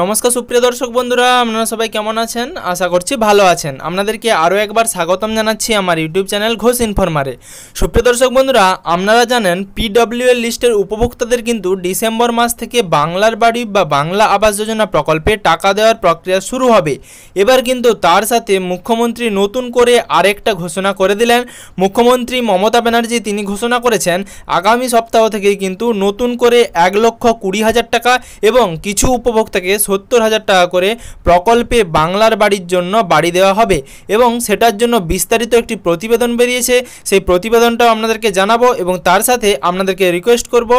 নমস্কার সুপ্রিয় দর্শক বন্ধুরা, আপনারা সবাই কেমন আছেন? আশা করছি ভালো আছেন। আপনাদেরকে আরও একবার স্বাগতম জানাচ্ছি আমার ইউটিউব চ্যানেল ঘোষ ইনফরমারে। সুপ্রিয় দর্শক বন্ধুরা, আপনারা জানেন পিডব্লিউএল লিস্টের উপভোক্তাদের কিন্তু ডিসেম্বর মাস থেকে বাংলার বাড়ি বা বাংলা আবাস যোজনা প্রকল্পে টাকা দেওয়ার প্রক্রিয়া শুরু হবে। এবার কিন্তু তার সাথে মুখ্যমন্ত্রী নতুন করে আরেকটা ঘোষণা করে দিলেন। মুখ্যমন্ত্রী মমতা ব্যানার্জি তিনি ঘোষণা করেছেন আগামী সপ্তাহ থেকেই কিন্তু নতুন করে 1,20,000 টাকা এবং কিছু উপভোক্তাকে 70,000 টাকা করে প্রকল্পে বাংলার বাড়ির জন্য বাড়ি দেওয়া হবে এবং সেটার জন্য বিস্তারিত একটি প্রতিবেদন বেরিয়েছে। সেই প্রতিবেদনটাও আপনাদেরকে জানাবো এবং তার সাথে আপনাদেরকে রিকোয়েস্ট করব,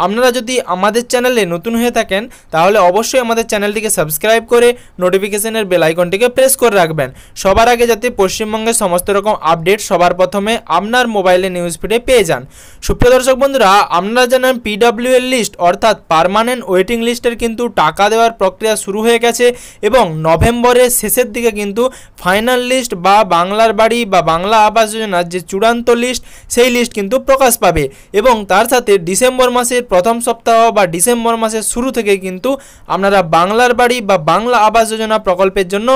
আপনারা যদি আমাদের চ্যানেলে নতুন হয়ে থাকেন তাহলে অবশ্যই আমাদের চ্যানেলটিকে সাবস্ক্রাইব করে নোটিফিকেশনের বেল আইকনটিকে প্রেস করে রাখবেন, সবার আগে যাতে পশ্চিমবঙ্গের সমস্ত রকম আপডেট সবার প্রথমে আপনার মোবাইলে নিউজ ফিডে পেয়ে যান। সুপ্রিয় দর্শক বন্ধুরা, আপনারা জানেন পিডব্লিউএল লিস্ট অর্থাৎ পার্মানেন্ট ওয়েটিং লিস্টের কিন্তু টাকা দেওয়ার প্রক্রিয়া শুরু হয়ে গেছে এবং নভেম্বরের শেষের দিকে কিন্তু ফাইনাল লিস্ট বা বাংলার বাড়ি বা বাংলা আবাস যোজনার যে চূড়ান্ত লিস্ট সেই লিস্ট কিন্তু প্রকাশ পাবে এবং তার সাথে ডিসেম্বর মাসের প্রথম সপ্তাহ বা ডিসেম্বর মাসের শুরু থেকে কিন্তু আপনারা বাংলার বাড়ি বা বাংলা আবাস যোজনা প্রকল্পের জন্য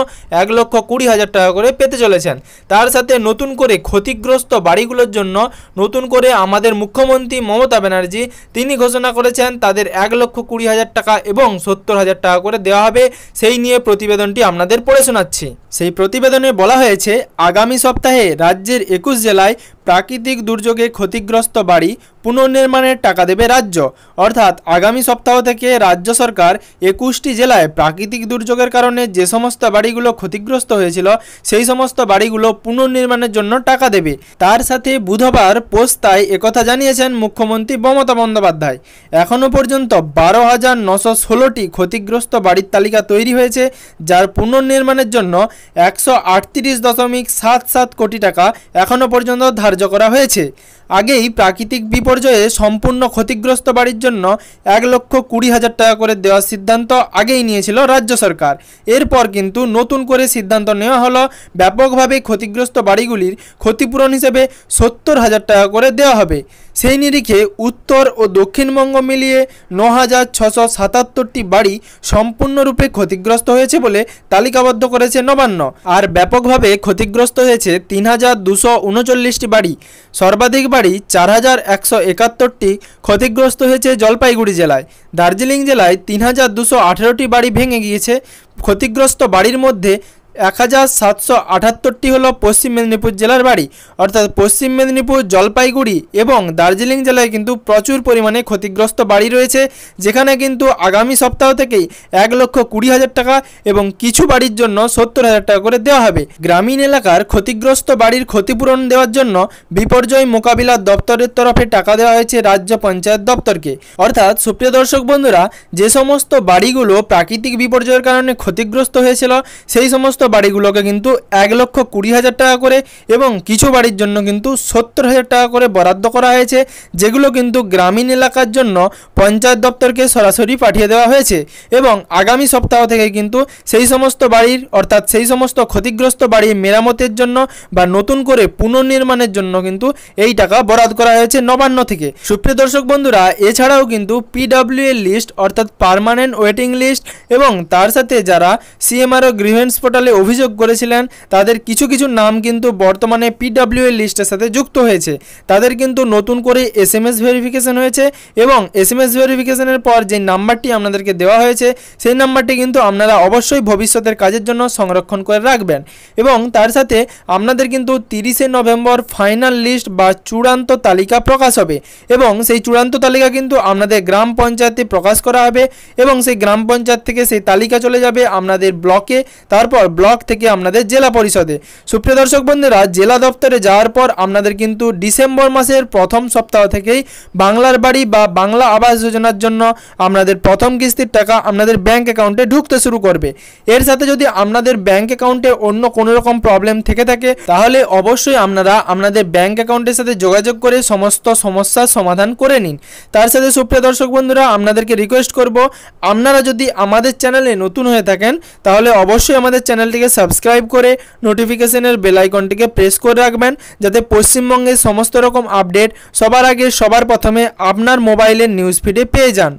1,20,000 টাকা করে পেতে চলেছেন। তার সাথে নতুন করে ক্ষতিগ্রস্ত বাড়িগুলোর জন্য নতুন করে আমাদের মুখ্যমন্ত্রী মমতা ব্যানার্জি তিনি ঘোষণা করেছেন তাদের 1,20,000 টাকা এবং 70,000 টাকা করে দেওয়া হবে। সেই নিয়ে প্রতিবেদনটি আপনাদের পড়ে শোনাচ্ছি। সেই প্রতিবেদনে বলা হয়েছে আগামী সপ্তাহে রাজ্যের 21 জেলায় প্রাকৃতিক দুর্যোগে ক্ষতিগ্রস্ত বাড়ি পুনর্নির্মাণের টাকা দেবে রাজ্য। অর্থাৎ আগামী সপ্তাহ থেকে রাজ্য সরকার 21টি জেলায় প্রাকৃতিক দুর্যোগের কারণে যে সমস্ত বাড়িগুলো ক্ষতিগ্রস্ত হয়েছিল সেই সমস্ত বাড়িগুলো পুনর্নির্মাণের জন্য টাকা দেবে। তার সাথে বুধবার পোস্তায় একথা জানিয়েছেন মুখ্যমন্ত্রী মমতা বন্দ্যোপাধ্যায়। এখনও পর্যন্ত 12,916টি ক্ষতিগ্রস্ত বাড়ির তালিকা তৈরি হয়েছে, যার পুনর্নির্মাণের জন্য 138.77 কোটি টাকা এখনও পর্যন্ত ধার্য করা হয়েছে। আগেই প্রাকৃতিক বিপর্যয়ে সম্পূর্ণ ক্ষতিগ্রস্ত বাড়ির জন্য 1,20,000 টাকা করে দেওয়ার সিদ্ধান্ত আগেই নিয়েছিল রাজ্য সরকার। এরপর কিন্তু নতুন করে সিদ্ধান্ত নেওয়া হলো ব্যাপকভাবে ক্ষতিগ্রস্ত বাড়িগুলির ক্ষতিপূরণ হিসেবে 70,000 টাকা করে দেওয়া হবে। সেই নিরিখে উত্তর ও দক্ষিণবঙ্গ মিলিয়ে 9,677টি বাড়ি সম্পূর্ণরূপে ক্ষতিগ্রস্ত হয়েছে বলে তালিকাবদ্ধ করেছে নবান্ন। আর ব্যাপকভাবে ক্ষতিগ্রস্ত হয়েছে 3,239টি বাড়ি। সর্বাধিক বাড়ি 4,171টি ক্ষতিগ্রস্ত হয়েছে জলপাইগুড়ি জেলায়। দার্জিলিং জেলায় 3,218টি বাড়ি ভেঙে গিয়েছে। ক্ষতিগ্রস্ত বাড়ির মধ্যে 1,778টি হলো পশ্চিম মেদিনীপুর জেলার বাড়ি। অর্থাৎ পশ্চিম মেদিনীপুর, জলপাইগুড়ি এবং দার্জিলিং জেলায় কিন্তু প্রচুর পরিমাণে ক্ষতিগ্রস্ত বাড়ি রয়েছে, যেখানে কিন্তু আগামী সপ্তাহ থেকেই 1,20,000 টাকা এবং কিছু বাড়ির জন্য 70,000 টাকা করে দেওয়া হবে। গ্রামীণ এলাকার ক্ষতিগ্রস্ত বাড়ির ক্ষতিপূরণ দেওয়ার জন্য বিপর্যয় মোকাবিলা দপ্তরের তরফে টাকা দেওয়া হয়েছে রাজ্য পঞ্চায়েত দপ্তরকে। অর্থাৎ সুপ্রিয় দর্শক বন্ধুরা, যে সমস্ত বাড়িগুলো প্রাকৃতিক বিপর্যয়ের কারণে ক্ষতিগ্রস্ত হয়েছিল সেই সমস্ত বাড়িগুলোকে কিন্তু 1,20,000 টাকা করে এবং কিছু বাড়ির জন্য কিন্তু 70,000 টাকা করে বরাদ্দ করা হয়েছে, যেগুলো কিন্তু গ্রামীণ এলাকার জন্য পঞ্চায়েত দপ্তরকে সরাসরি পাঠিয়ে দেওয়া হয়েছে এবং আগামী সপ্তাহ থেকে কিন্তু সেই সমস্ত বাড়ির অর্থাৎ সেই সমস্ত ক্ষতিগ্রস্ত বাড়ির মেরামতের জন্য বা নতুন করে পুনর্নির্মাণের জন্য কিন্তু এই টাকা বরাদ্দ করা হয়েছে নবান্ন থেকে। সুপ্রিয় দর্শক বন্ধুরা, এছাড়াও কিন্তু পিডব্লিউএল লিস্ট অর্থাৎ পার্মানেন্ট ওয়েটিং লিস্ট এবং তার সাথে যারা সিএমআরও গ্রিভেন্স পোর্টালে অভিযোগ করেছিলেন তাদের কিছু কিছু নাম কিন্তু বর্তমানে পিডব্লিউএল লিস্টের সাথে যুক্ত হয়েছে। তাদের কিন্তু নতুন করে এসএমএস ভেরিফিকেশন হয়েছে এবং এসএমএস ভেরিফিকেশনের পর যে নাম্বারটি আপনাদেরকে দেওয়া হয়েছে সেই নাম্বারটি কিন্তু আপনারা অবশ্যই ভবিষ্যতের কাজের জন্য সংরক্ষণ করে রাখবেন। এবং তার সাথে আপনাদের কিন্তু 30শে নভেম্বর ফাইনাল লিস্ট বা চূড়ান্ত তালিকা প্রকাশ হবে এবং সেই চূড়ান্ত তালিকা কিন্তু আপনাদের গ্রাম পঞ্চায়েতে প্রকাশ করা হবে এবং সেই গ্রাম পঞ্চায়েত থেকে সেই তালিকা চলে যাবে আপনাদের ব্লকে, তারপর ব্লক থেকে আপনাদের জেলা পরিষদে। সুপ্রিয় দর্শক বন্ধুরা, জেলা দপ্তরে যাওয়ার পর আপনাদের কিন্তু ডিসেম্বর মাসের প্রথম সপ্তাহ থেকেই বাংলার বাড়ি বা বাংলা আবাস যোজনার জন্য আপনাদের প্রথম কিস্তির টাকা আপনাদের ব্যাংক অ্যাকাউন্টে ঢুকতে শুরু করবে। এর সাথে যদি আপনাদের ব্যাংক অ্যাকাউন্টে অন্য কোনো রকম প্রবলেম থেকে থাকে তাহলে অবশ্যই আপনারা আপনাদের ব্যাংক অ্যাকাউন্টের সাথে যোগাযোগ করে সমস্ত সমস্যার সমাধান করে নিন। তার সাথে সুপ্রিয় দর্শক বন্ধুরা, আপনাদেরকে রিকোয়েস্ট করব, আপনারা যদি আমাদের চ্যানেলে নতুন হয়ে থাকেন তাহলে অবশ্যই আমাদের চ্যানেলটিকে সাবস্ক্রাইব করে নোটিফিকেশনের বেল আইকনটিকে প্রেস করে রাখবেন, যাতে পশ্চিমবঙ্গের সমস্ত রকম আপডেট সবার আগে সবার প্রথমে আপনার মোবাইলের নিউজ ফিডে পেয়ে যান।